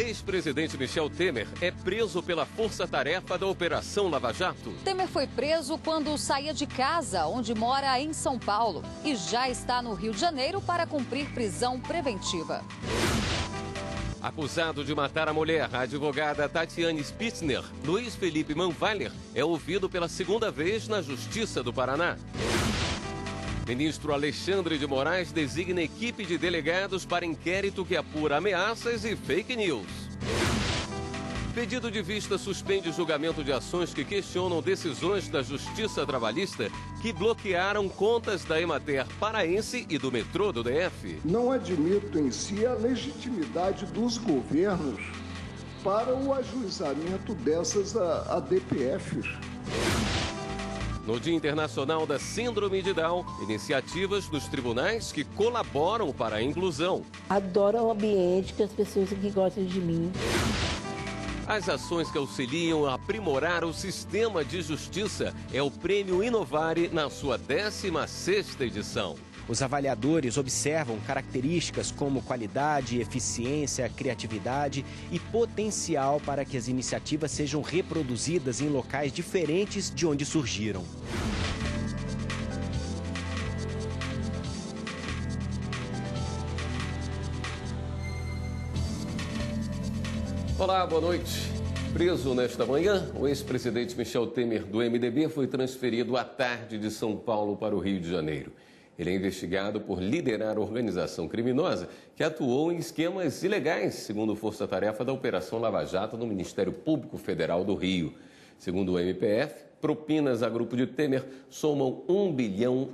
ex-presidente Michel Temer é preso pela força-tarefa da Operação Lava Jato. Temer foi preso quando saía de casa, onde mora em São Paulo, e já está no Rio de Janeiro para cumprir prisão preventiva. Acusado de matar a mulher, a advogada Tatiane Spitzner, Luiz Felipe Manweiler, é ouvido pela segunda vez na Justiça do Paraná. Ministro Alexandre de Moraes designa equipe de delegados para inquérito que apura ameaças e fake news. Pedido de vista suspende julgamento de ações que questionam decisões da Justiça Trabalhista que bloquearam contas da Emater paraense e do metrô do DF. Não admito em si a legitimidade dos governos para o ajuizamento dessas ADPFs. No Dia Internacional da Síndrome de Down, iniciativas dos tribunais que colaboram para a inclusão. Adoro o ambiente que as pessoas que gostam de mim. As ações que auxiliam a aprimorar o sistema de justiça é o Prêmio Inovare na sua 16ª edição. Os avaliadores observam características como qualidade, eficiência, criatividade e potencial para que as iniciativas sejam reproduzidas em locais diferentes de onde surgiram. Olá, boa noite. Preso nesta manhã, o ex-presidente Michel Temer do MDB foi transferido à tarde de São Paulo para o Rio de Janeiro. Ele é investigado por liderar a organização criminosa que atuou em esquemas ilegais, segundo força-tarefa da Operação Lava Jato no Ministério Público Federal do Rio. Segundo o MPF, propinas a grupo de Temer somam R$ 1,8 bilhão.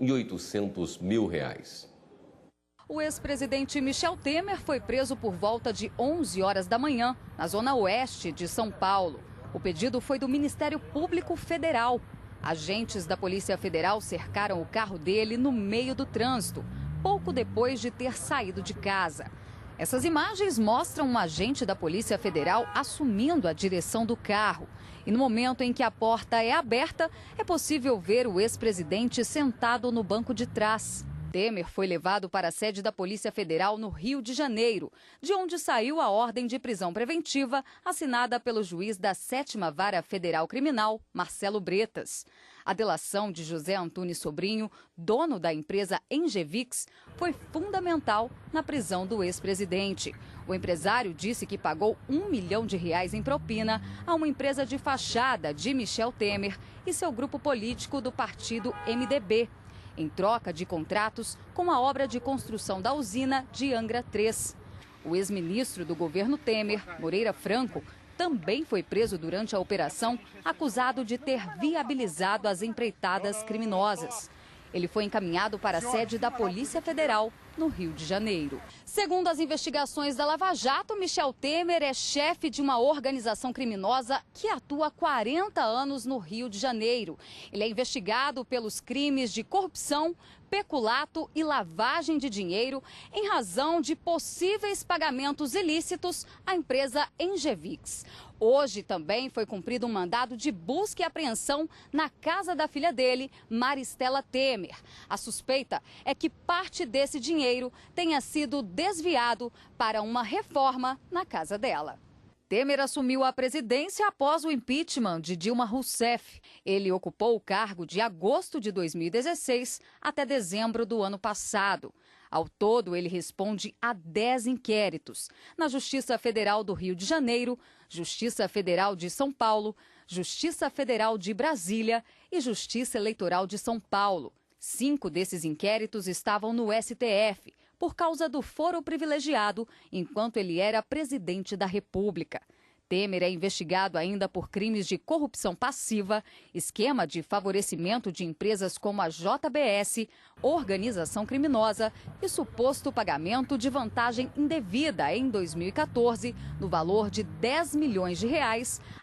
O ex-presidente Michel Temer foi preso por volta de 11 horas da manhã, na zona oeste de São Paulo. O pedido foi do Ministério Público Federal. Agentes da Polícia Federal cercaram o carro dele no meio do trânsito, pouco depois de ter saído de casa. Essas imagens mostram um agente da Polícia Federal assumindo a direção do carro. E no momento em que a porta é aberta, é possível ver o ex-presidente sentado no banco de trás. Temer foi levado para a sede da Polícia Federal no Rio de Janeiro, de onde saiu a ordem de prisão preventiva assinada pelo juiz da 7ª Vara Federal Criminal, Marcelo Bretas. A delação de José Antunes Sobrinho, dono da empresa Engevix, foi fundamental na prisão do ex-presidente. O empresário disse que pagou R$ 1 milhão em propina a uma empresa de fachada de Michel Temer e seu grupo político do partido MDB, em troca de contratos com a obra de construção da usina de Angra 3. O ex-ministro do governo Temer, Moreira Franco, também foi preso durante a operação, acusado de ter viabilizado as empreitadas criminosas. Ele foi encaminhado para a sede da Polícia Federal, no Rio de Janeiro. Segundo as investigações da Lava Jato, Michel Temer é chefe de uma organização criminosa que atua há 40 anos no Rio de Janeiro. Ele é investigado pelos crimes de corrupção, peculato e lavagem de dinheiro em razão de possíveis pagamentos ilícitos à empresa Engevix. Hoje também foi cumprido um mandado de busca e apreensão na casa da filha dele, Maristela Temer. A suspeita é que parte desse dinheiro tenha sido desviado para uma reforma na casa dela. Temer assumiu a presidência após o impeachment de Dilma Rousseff. Ele ocupou o cargo de agosto de 2016 até dezembro do ano passado. Ao todo, ele responde a 10 inquéritos na Justiça Federal do Rio de Janeiro, Justiça Federal de São Paulo, Justiça Federal de Brasília e Justiça Eleitoral de São Paulo. 5 desses inquéritos estavam no STF, por causa do foro privilegiado, enquanto ele era presidente da República. Temer é investigado ainda por crimes de corrupção passiva, esquema de favorecimento de empresas como a JBS, organização criminosa e suposto pagamento de vantagem indevida em 2014, no valor de R$10 milhões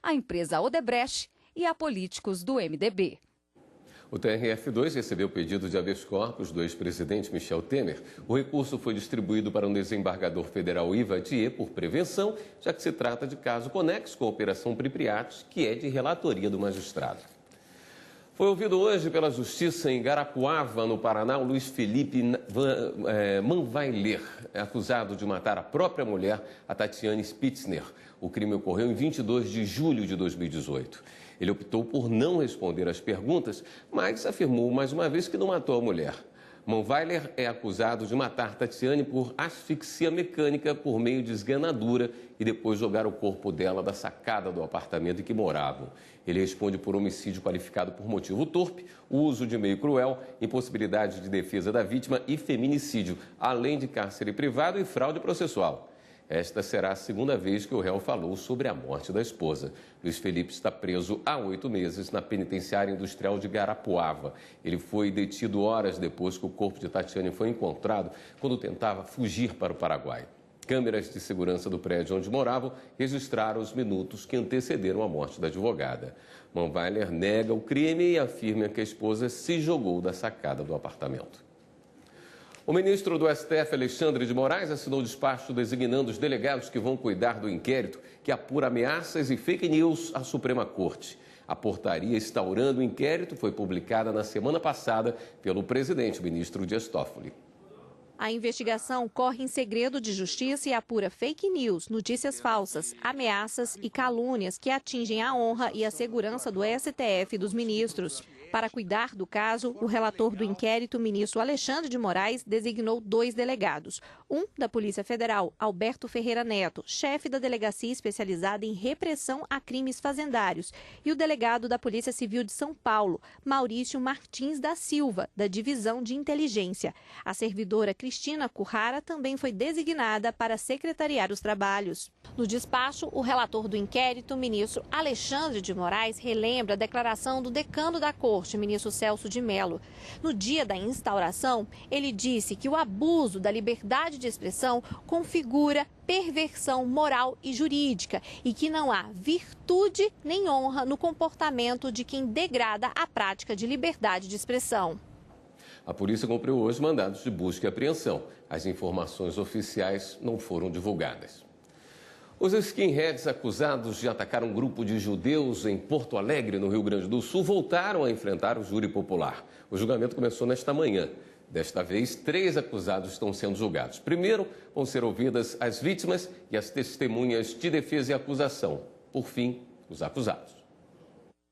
à empresa Odebrecht e a políticos do MDB. O TRF2 recebeu pedido de habeas corpus do ex-presidente Michel Temer. O recurso foi distribuído para um desembargador federal Ivadier por prevenção, já que se trata de caso conexo com a Operação Pripriatos, que é de relatoria do magistrado. Foi ouvido hoje pela Justiça em Guarapuava, no Paraná, o Luiz Felipe Manvailer, acusado de matar a própria mulher, a Tatiane Spitzner. O crime ocorreu em 22 de julho de 2018. Ele optou por não responder às perguntas, mas afirmou mais uma vez que não matou a mulher. Manvailer é acusado de matar Tatiane por asfixia mecânica por meio de esganadura e depois jogar o corpo dela da sacada do apartamento em que moravam. Ele responde por homicídio qualificado por motivo torpe, uso de meio cruel, impossibilidade de defesa da vítima e feminicídio, além de cárcere privado e fraude processual. Esta será a segunda vez que o réu falou sobre a morte da esposa. Luiz Felipe está preso há 8 meses na penitenciária industrial de Guarapuava. Ele foi detido horas depois que o corpo de Tatiane foi encontrado quando tentava fugir para o Paraguai. Câmeras de segurança do prédio onde moravam registraram os minutos que antecederam a morte da advogada. Manvailer nega o crime e afirma que a esposa se jogou da sacada do apartamento. O ministro do STF, Alexandre de Moraes, assinou o despacho designando os delegados que vão cuidar do inquérito que apura ameaças e fake news à Suprema Corte. A portaria instaurando o inquérito foi publicada na semana passada pelo presidente, o ministro Dias Toffoli. A investigação corre em segredo de justiça e apura fake news, notícias falsas, ameaças e calúnias que atingem a honra e a segurança do STF e dos ministros. Para cuidar do caso, o relator do inquérito, o ministro Alexandre de Moraes, designou 2 delegados. Um da Polícia Federal, Alberto Ferreira Neto, chefe da delegacia especializada em repressão a crimes fazendários, e o delegado da Polícia Civil de São Paulo, Maurício Martins da Silva, da Divisão de Inteligência. A servidora Cristina Currara também foi designada para secretariar os trabalhos. No despacho, o relator do inquérito, o ministro Alexandre de Moraes, relembra a declaração do decano da Corte, ministro Celso de Mello. No dia da instauração, ele disse que o abuso da liberdade de expressão configura perversão moral e jurídica e que não há virtude nem honra no comportamento de quem degrada a prática de liberdade de expressão. A polícia cumpriu hoje mandados de busca e apreensão. As informações oficiais não foram divulgadas. Os skinheads acusados de atacar um grupo de judeus em Porto Alegre, no Rio Grande do Sul, voltaram a enfrentar o júri popular. O julgamento começou nesta manhã. Desta vez, 3 acusados estão sendo julgados. Primeiro, vão ser ouvidas as vítimas e as testemunhas de defesa e acusação. Por fim, os acusados.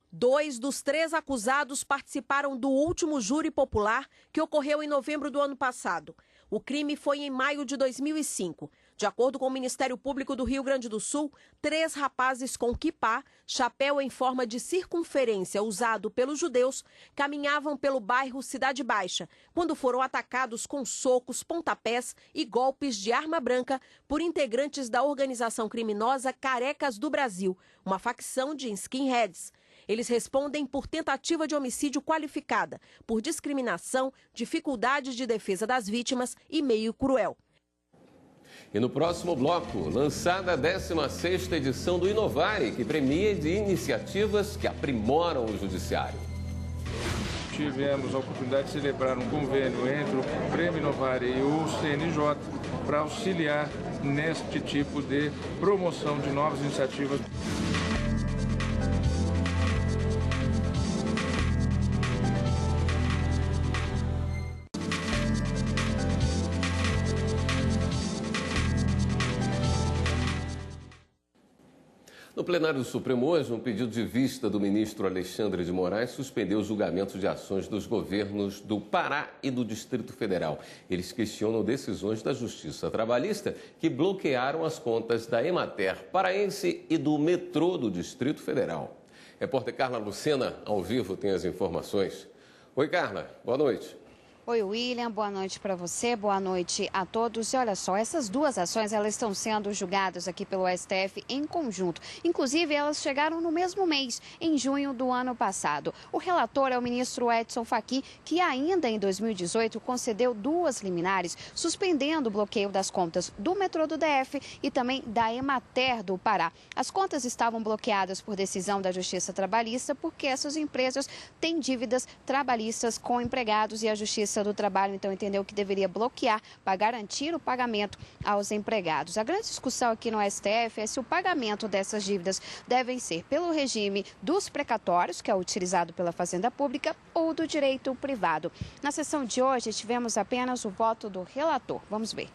2 dos 3 acusados participaram do último júri popular que ocorreu em novembro do ano passado. O crime foi em maio de 2005. De acordo com o Ministério Público do Rio Grande do Sul, 3 rapazes com quipá, chapéu em forma de circunferência usado pelos judeus, caminhavam pelo bairro Cidade Baixa, quando foram atacados com socos, pontapés e golpes de arma branca por integrantes da organização criminosa Carecas do Brasil, uma facção de skinheads. Eles respondem por tentativa de homicídio qualificada, por discriminação, dificuldades de defesa das vítimas e meio cruel. E no próximo bloco, lançada a 16ª edição do Inovare, que premia de iniciativas que aprimoram o judiciário. Tivemos a oportunidade de celebrar um convênio entre o Prêmio Inovare e o CNJ para auxiliar neste tipo de promoção de novas iniciativas. No plenário do Supremo hoje, um pedido de vista do ministro Alexandre de Moraes suspendeu o julgamento de ações dos governos do Pará e do Distrito Federal. Eles questionam decisões da Justiça Trabalhista que bloquearam as contas da Emater paraense e do metrô do Distrito Federal. Repórter Carla Lucena, ao vivo, tem as informações. Oi, Carla. Boa noite. Oi, William, boa noite para você, boa noite a todos. E olha só, essas 2 ações, elas estão sendo julgadas aqui pelo STF em conjunto. Inclusive, elas chegaram no mesmo mês, em junho do ano passado. O relator é o ministro Edson Fachin, que ainda em 2018 concedeu 2 liminares, suspendendo o bloqueio das contas do metrô do DF e também da Emater do Pará. As contas estavam bloqueadas por decisão da Justiça Trabalhista, porque essas empresas têm dívidas trabalhistas com empregados e a Justiça Justiça do Trabalho, então, entendeu que deveria bloquear para garantir o pagamento aos empregados. A grande discussão aqui no STF é se o pagamento dessas dívidas devem ser pelo regime dos precatórios, que é utilizado pela Fazenda Pública, ou do direito privado. Na sessão de hoje, tivemos apenas o voto do relator. Vamos ver.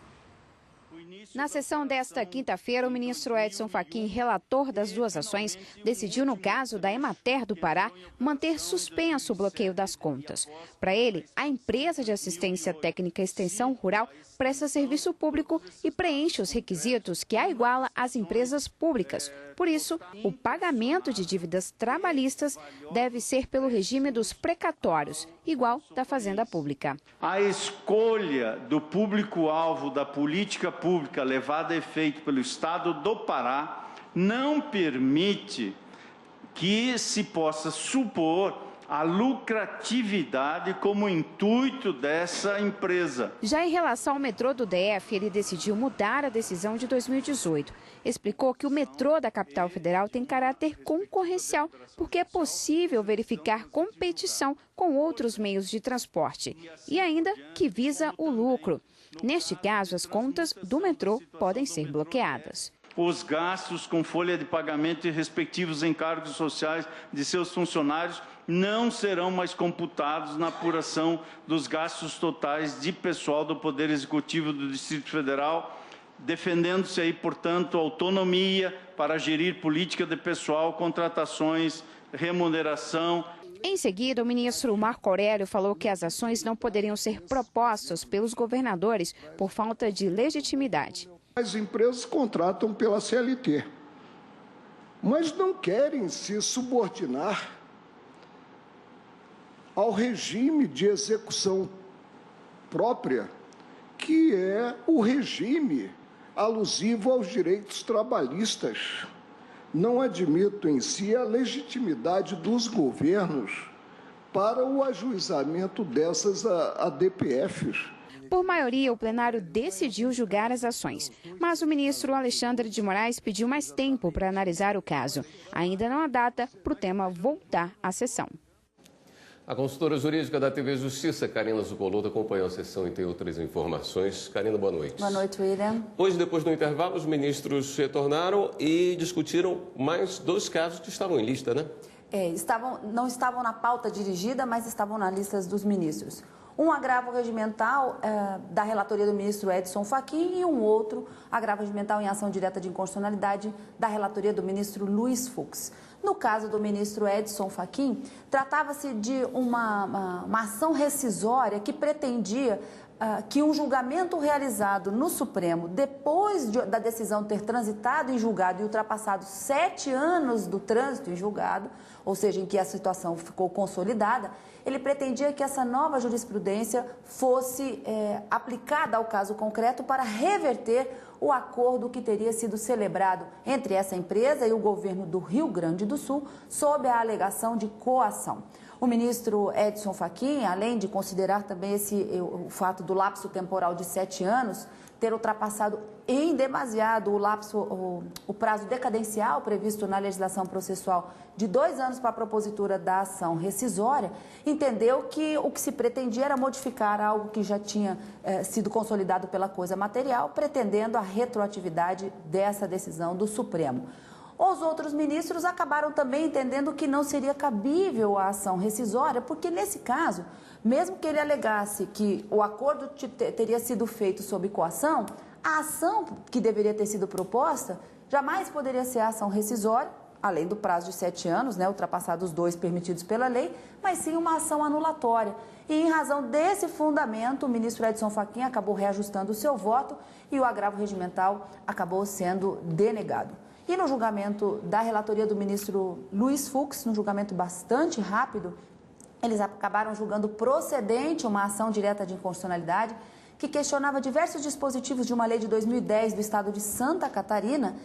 Na sessão desta quinta-feira, o ministro Edson Fachin, relator das duas ações, decidiu, no caso da Emater do Pará, manter suspenso o bloqueio das contas. Para ele, a empresa de assistência técnica e extensão rural presta serviço público e preenche os requisitos que a iguala às empresas públicas. Por isso, o pagamento de dívidas trabalhistas deve ser pelo regime dos precatórios, igual da Fazenda Pública. A escolha do público-alvo da política pública levada a efeito pelo Estado do Pará não permite que se possa supor a lucratividade como intuito dessa empresa. Já em relação ao metrô do DF, ele decidiu mudar a decisão de 2018. Explicou que o metrô da capital federal tem caráter concorrencial, porque é possível verificar competição com outros meios de transporte. E ainda que visa o lucro. Neste caso, as contas do metrô podem ser bloqueadas. Os gastos com folha de pagamento e respectivos encargos sociais de seus funcionários não serão mais computados na apuração dos gastos totais de pessoal do Poder Executivo do Distrito Federal, defendendo-se aí, portanto, autonomia para gerir política de pessoal, contratações, remuneração. Em seguida, o ministro Marco Aurélio falou que as ações não poderiam ser propostas pelos governadores por falta de legitimidade. As empresas contratam pela CLT, mas não querem se subordinar ao regime de execução própria, que é o regime alusivo aos direitos trabalhistas. Não admito em si a legitimidade dos governos para o ajuizamento dessas ADPFs. Por maioria, o plenário decidiu julgar as ações, mas o ministro Alexandre de Moraes pediu mais tempo para analisar o caso. Ainda não há data para o tema voltar à sessão. A consultora jurídica da TV Justiça, Karina Zucoloto, acompanhou a sessão e tem outras informações. Karina, boa noite. Boa noite, William. Hoje, depois do intervalo, os ministros retornaram e discutiram mais 2 casos que estavam em lista, né? Não estavam na pauta dirigida, mas estavam na lista dos ministros. Um agravo regimental da relatoria do ministro Edson Fachin e um outro agravo regimental em ação direta de inconstitucionalidade da relatoria do ministro Luiz Fux. No caso do ministro Edson Fachin, tratava-se de uma ação rescisória que pretendia que um julgamento realizado no Supremo, depois da decisão ter transitado em julgado e ultrapassado 7 anos do trânsito em julgado, ou seja, em que a situação ficou consolidada, ele pretendia que essa nova jurisprudência fosse aplicada ao caso concreto para reverter o acordo que teria sido celebrado entre essa empresa e o governo do Rio Grande do Sul sob a alegação de coação. O ministro Edson Fachin, além de considerar também o fato do lapso temporal de 7 anos, ter ultrapassado em demasiado o prazo decadencial previsto na legislação processual de 2 anos para a propositura da ação rescisória, entendeu que o que se pretendia era modificar algo que já tinha sido consolidado pela coisa material, pretendendo a retroatividade dessa decisão do Supremo. Os outros ministros acabaram também entendendo que não seria cabível a ação rescisória, porque nesse caso, mesmo que ele alegasse que o acordo teria sido feito sob coação, a ação que deveria ter sido proposta jamais poderia ser a ação rescisória, além do prazo de 7 anos, ultrapassados os 2 permitidos pela lei, mas sim uma ação anulatória. E em razão desse fundamento, o ministro Edson Fachin acabou reajustando o seu voto e o agravo regimental acabou sendo denegado. E no julgamento da relatoria do ministro Luiz Fux, num julgamento bastante rápido, eles acabaram julgando procedente uma ação direta de inconstitucionalidade que questionava diversos dispositivos de uma lei de 2010 do estado de Santa Catarina,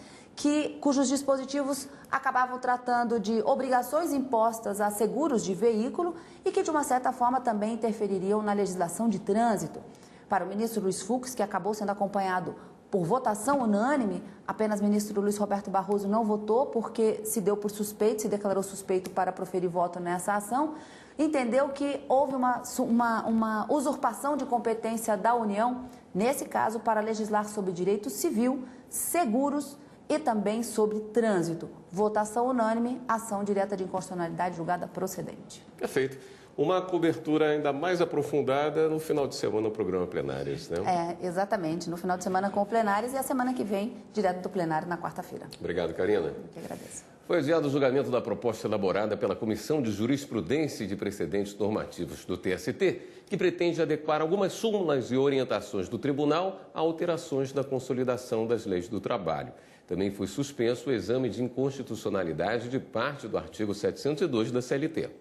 cujos dispositivos acabavam tratando de obrigações impostas a seguros de veículo e que, de uma certa forma, também interfeririam na legislação de trânsito. Para o ministro Luiz Fux, que acabou sendo acompanhado por votação unânime, apenas o ministro Luiz Roberto Barroso não votou porque se deu por suspeito, se declarou suspeito para proferir voto nessa ação, entendeu que houve uma usurpação de competência da União, nesse caso, para legislar sobre direito civil, seguros e também sobre trânsito. Votação unânime, ação direta de inconstitucionalidade julgada procedente. Perfeito. Uma cobertura ainda mais aprofundada no final de semana no programa Plenários, né? Exatamente. No final de semana com o Plenários e a semana que vem, direto do plenário na quarta-feira. Obrigado, Karina. Eu que agradeço. Foi adiado o julgamento da proposta elaborada pela Comissão de Jurisprudência e de Precedentes Normativos do TST, que pretende adequar algumas súmulas e orientações do tribunal a alterações da consolidação das leis do trabalho. Também foi suspenso o exame de inconstitucionalidade de parte do artigo 702 da CLT.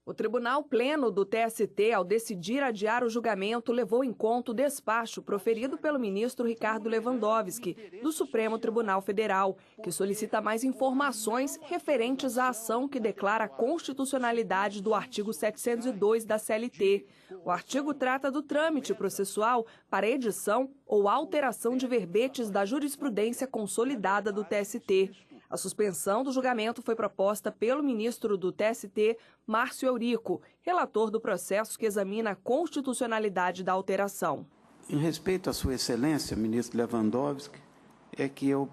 O Tribunal Pleno do TST, ao decidir adiar o julgamento, levou em conta o despacho proferido pelo ministro Ricardo Lewandowski, do Supremo Tribunal Federal, que solicita mais informações referentes à ação que declara a constitucionalidade do artigo 702 da CLT. O artigo trata do trâmite processual para edição ou alteração de verbetes da jurisprudência consolidada do TST. A suspensão do julgamento foi proposta pelo ministro do TST, Márcio Eurico, relator do processo que examina a constitucionalidade da alteração. Em respeito à Sua Excelência, ministro Lewandowski, é que eu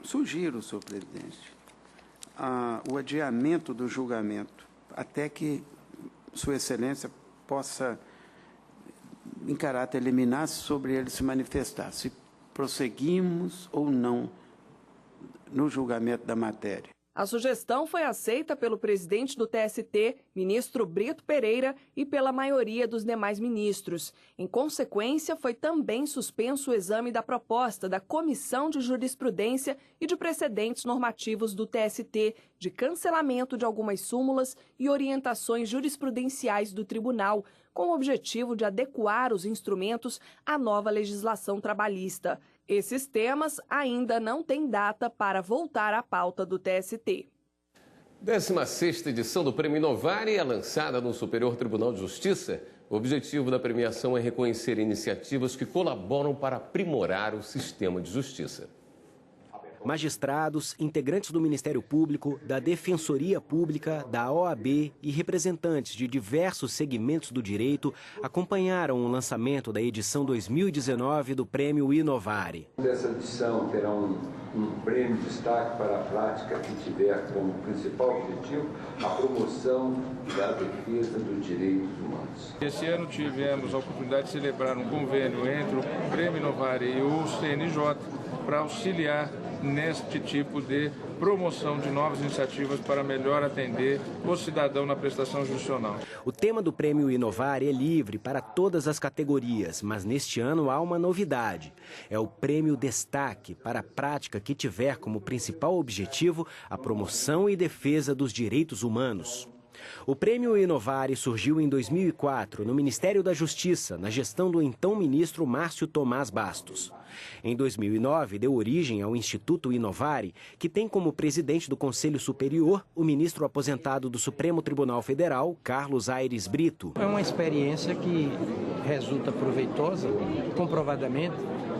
sugiro, senhor presidente, o adiamento do julgamento, até que Sua Excelência possa, em caráter liminar, sobre ele se manifestar. Se prosseguimos ou não no julgamento da matéria. A sugestão foi aceita pelo presidente do TST, ministro Brito Pereira, e pela maioria dos demais ministros. Em consequência, foi também suspenso o exame da proposta da Comissão de Jurisprudência e de Precedentes Normativos do TST, de cancelamento de algumas súmulas e orientações jurisprudenciais do tribunal, com o objetivo de adequar os instrumentos à nova legislação trabalhista. Esses temas ainda não têm data para voltar à pauta do TST. 16ª edição do Prêmio Inovari é lançada no Superior Tribunal de Justiça. O objetivo da premiação é reconhecer iniciativas que colaboram para aprimorar o sistema de justiça. Magistrados, integrantes do Ministério Público, da Defensoria Pública, da OAB e representantes de diversos segmentos do direito acompanharam o lançamento da edição 2019 do Prêmio Inovari. Essa edição terá um prêmio de destaque para a prática que tiver como principal objetivo a promoção da defesa dos direitos humanos. Esse ano tivemos a oportunidade de celebrar um convênio entre o Prêmio Inovari e o CNJ para auxiliar neste tipo de promoção de novas iniciativas para melhor atender o cidadão na prestação jurisdicional. O tema do Prêmio Inovari é livre para todas as categorias, mas neste ano há uma novidade. É o Prêmio Destaque para a prática que tiver como principal objetivo a promoção e defesa dos direitos humanos. O Prêmio Inovari surgiu em 2004 no Ministério da Justiça, na gestão do então ministro Márcio Tomás Bastos. Em 2009, deu origem ao Instituto Inovari, que tem como presidente do Conselho Superior o ministro aposentado do Supremo Tribunal Federal, Carlos Aires Brito. É uma experiência que resulta proveitosa, comprovadamente,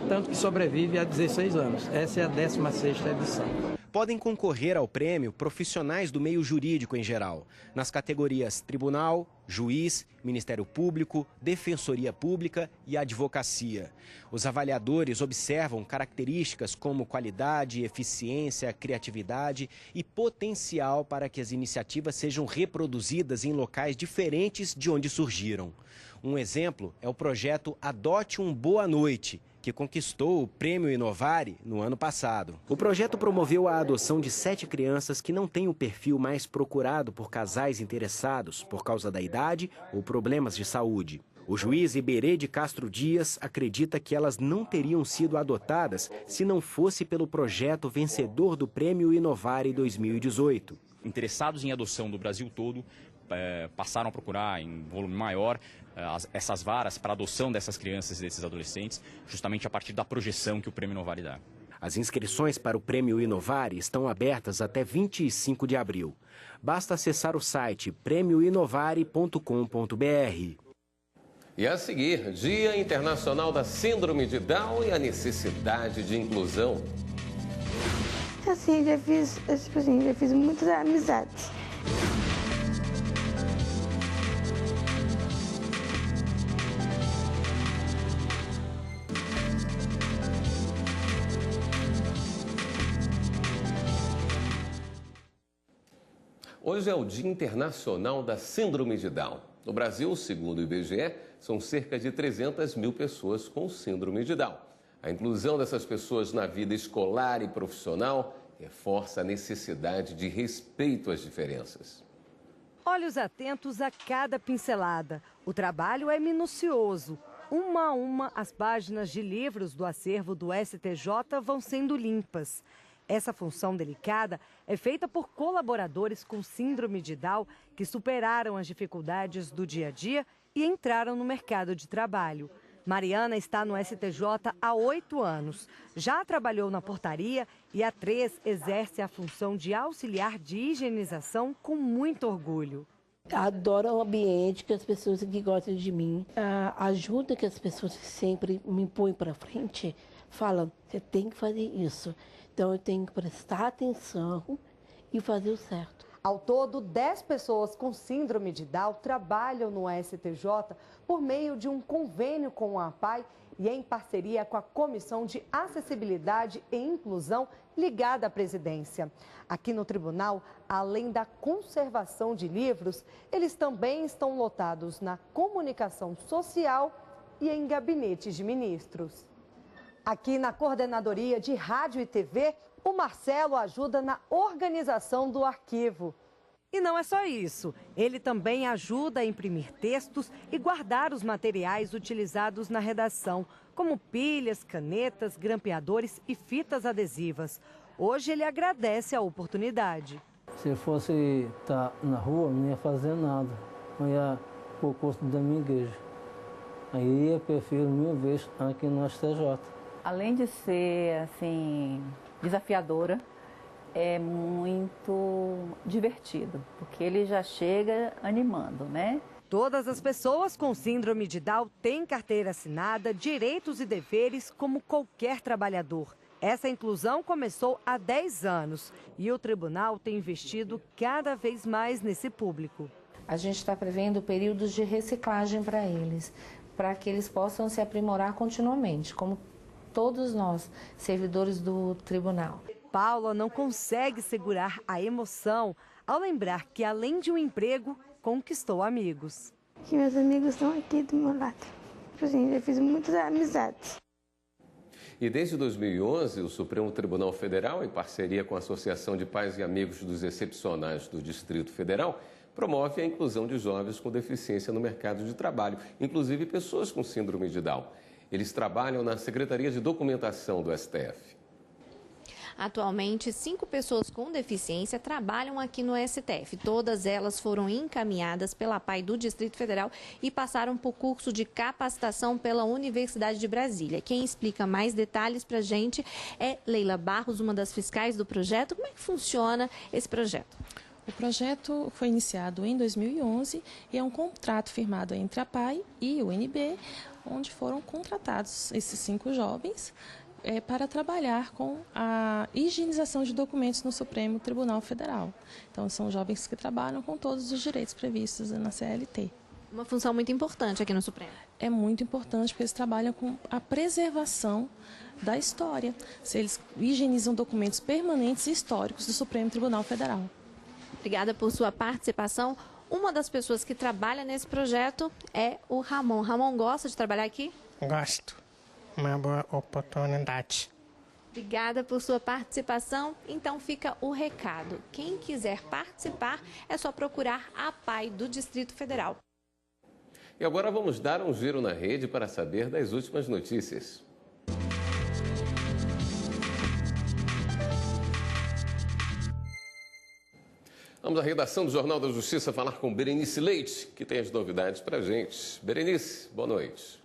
tanto que sobrevive há 16 anos. Essa é a 16ª edição. Podem concorrer ao prêmio profissionais do meio jurídico em geral, nas categorias Tribunal, Juiz, Ministério Público, Defensoria Pública e Advocacia. Os avaliadores observam características como qualidade, eficiência, criatividade e potencial para que as iniciativas sejam reproduzidas em locais diferentes de onde surgiram. Um exemplo é o projeto Adote um Boa Noite, que conquistou o Prêmio Inovari no ano passado. O projeto promoveu a adoção de 7 crianças que não têm o perfil mais procurado por casais interessados por causa da idade ou problemas de saúde. O juiz Iberê de Castro Dias acredita que elas não teriam sido adotadas se não fosse pelo projeto vencedor do Prêmio Inovari 2018. Interessados em adoção do Brasil todo passaram a procurar em volume maior essas varas para adoção dessas crianças e desses adolescentes, justamente a partir da projeção que o Prêmio Inovari dá. As inscrições para o Prêmio Inovari estão abertas até 25 de abril. Basta acessar o site premioinovari.com.br. E a seguir, Dia Internacional da Síndrome de Down e a necessidade de inclusão. Assim, já fiz muitas amizades. Hoje é o Dia Internacional da Síndrome de Down. No Brasil, segundo o IBGE, são cerca de 300 mil pessoas com síndrome de Down. A inclusão dessas pessoas na vida escolar e profissional reforça a necessidade de respeito às diferenças. Olhos atentos a cada pincelada. O trabalho é minucioso. Uma a uma, as páginas de livros do acervo do STJ vão sendo limpas. Essa função delicada é feita por colaboradores com síndrome de Down que superaram as dificuldades do dia a dia e entraram no mercado de trabalho. Mariana está no STJ há 8 anos. Já trabalhou na portaria e há 3 exerce a função de auxiliar de higienização com muito orgulho. Adoro o ambiente, que as pessoas que gostam de mim, a ajuda que as pessoas sempre me põem para frente, falam, você tem que fazer isso. Então eu tenho que prestar atenção e fazer o certo. Ao todo, 10 pessoas com síndrome de Down trabalham no STJ por meio de um convênio com a APAI e em parceria com a Comissão de Acessibilidade e Inclusão ligada à presidência. Aqui no tribunal, além da conservação de livros, eles também estão lotados na comunicação social e em gabinetes de ministros. Aqui na Coordenadoria de Rádio e TV, o Marcelo ajuda na organização do arquivo. E não é só isso. Ele também ajuda a imprimir textos e guardar os materiais utilizados na redação, como pilhas, canetas, grampeadores e fitas adesivas. Hoje ele agradece a oportunidade. Se eu fosse estar na rua, não ia fazer nada. Não ia pôr o custo da minha igreja. Aí eu prefiro 1000 vezes aqui no STJ. Além de ser, assim, desafiadora, é muito divertido, porque ele já chega animando, né? Todas as pessoas com síndrome de Down têm carteira assinada, direitos e deveres como qualquer trabalhador. Essa inclusão começou há 10 anos e o tribunal tem investido cada vez mais nesse público. A gente está prevendo períodos de reciclagem para eles, para que eles possam se aprimorar continuamente, como todos nós, servidores do tribunal. Paula não consegue segurar a emoção ao lembrar que, além de um emprego, conquistou amigos. Que meus amigos estão aqui do meu lado. Já fiz muitas amizades. E desde 2011, o Supremo Tribunal Federal, em parceria com a Associação de Pais e Amigos dos Excepcionais do Distrito Federal, promove a inclusão de jovens com deficiência no mercado de trabalho, inclusive pessoas com síndrome de Down. Eles trabalham na Secretaria de Documentação do STF. Atualmente, 5 pessoas com deficiência trabalham aqui no STF. Todas elas foram encaminhadas pela APAI do Distrito Federal e passaram por curso de capacitação pela Universidade de Brasília. Quem explica mais detalhes para a gente é Leila Barros, uma das fiscais do projeto. Como é que funciona esse projeto? O projeto foi iniciado em 2011 e é um contrato firmado entre a APAI e o UNB, onde foram contratados esses 5 jovens para trabalhar com a higienização de documentos no Supremo Tribunal Federal. Então, são jovens que trabalham com todos os direitos previstos na CLT. Uma função muito importante aqui no Supremo. É muito importante porque eles trabalham com a preservação da história. Eles higienizam documentos permanentes e históricos do Supremo Tribunal Federal. Obrigada por sua participação. Uma das pessoas que trabalha nesse projeto é o Ramon. Ramon, gosta de trabalhar aqui? Gosto. Uma boa oportunidade. Obrigada por sua participação. Então fica o recado. Quem quiser participar é só procurar a APAI do Distrito Federal. E agora vamos dar um giro na rede para saber das últimas notícias. Vamos à redação do Jornal da Justiça falar com Berenice Leite, que tem as novidades para a gente. Berenice, boa noite.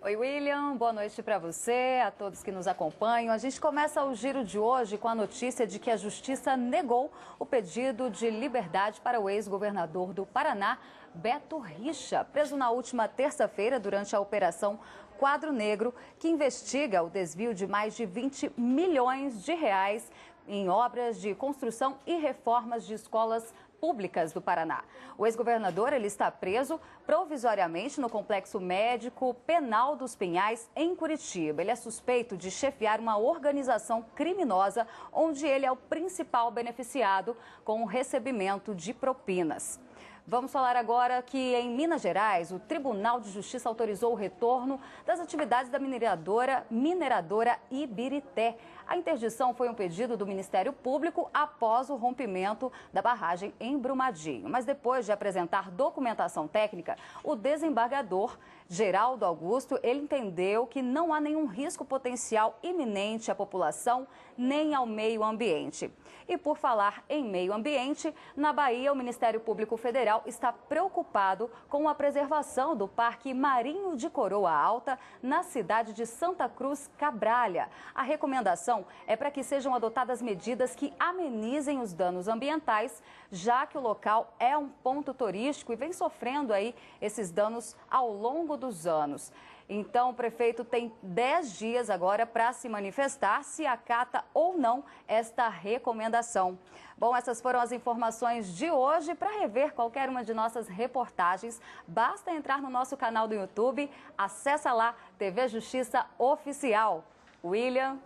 Oi, William. Boa noite para você, a todos que nos acompanham. A gente começa o giro de hoje com a notícia de que a Justiça negou o pedido de liberdade para o ex-governador do Paraná, Beto Richa, preso na última terça-feira durante a Operação Quadro Negro, que investiga o desvio de mais de 20 milhões de reais em obras de construção e reformas de escolas públicas do Paraná. O ex-governador ele está preso provisoriamente no Complexo Médico Penal dos Pinhais, em Curitiba. Ele é suspeito de chefiar uma organização criminosa onde ele é o principal beneficiado com o recebimento de propinas. Vamos falar agora que em Minas Gerais, o Tribunal de Justiça autorizou o retorno das atividades da mineradora Ibirité. A interdição foi um pedido do Ministério Público após o rompimento da barragem em Brumadinho. Mas depois de apresentar documentação técnica, o desembargador Geraldo Augusto, ele entendeu que não há nenhum risco potencial iminente à população nem ao meio ambiente. E por falar em meio ambiente, na Bahia, o Ministério Público Federal está preocupado com a preservação do Parque Marinho de Coroa Alta, na cidade de Santa Cruz Cabralha. A recomendação é para que sejam adotadas medidas que amenizem os danos ambientais, já que o local é um ponto turístico e vem sofrendo aí esses danos ao longo dos anos. Então, o prefeito tem 10 dias agora para se manifestar se acata ou não esta recomendação. Bom, essas foram as informações de hoje. Para rever qualquer uma de nossas reportagens, basta entrar no nosso canal do YouTube. Acesse lá, TV Justiça Oficial. William.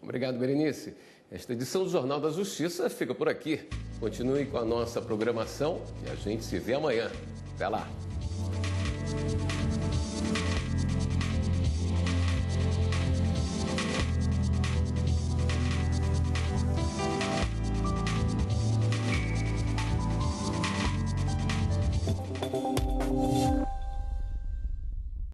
Obrigado, Berenice. Esta edição do Jornal da Justiça fica por aqui. Continue com a nossa programação e a gente se vê amanhã. Até lá.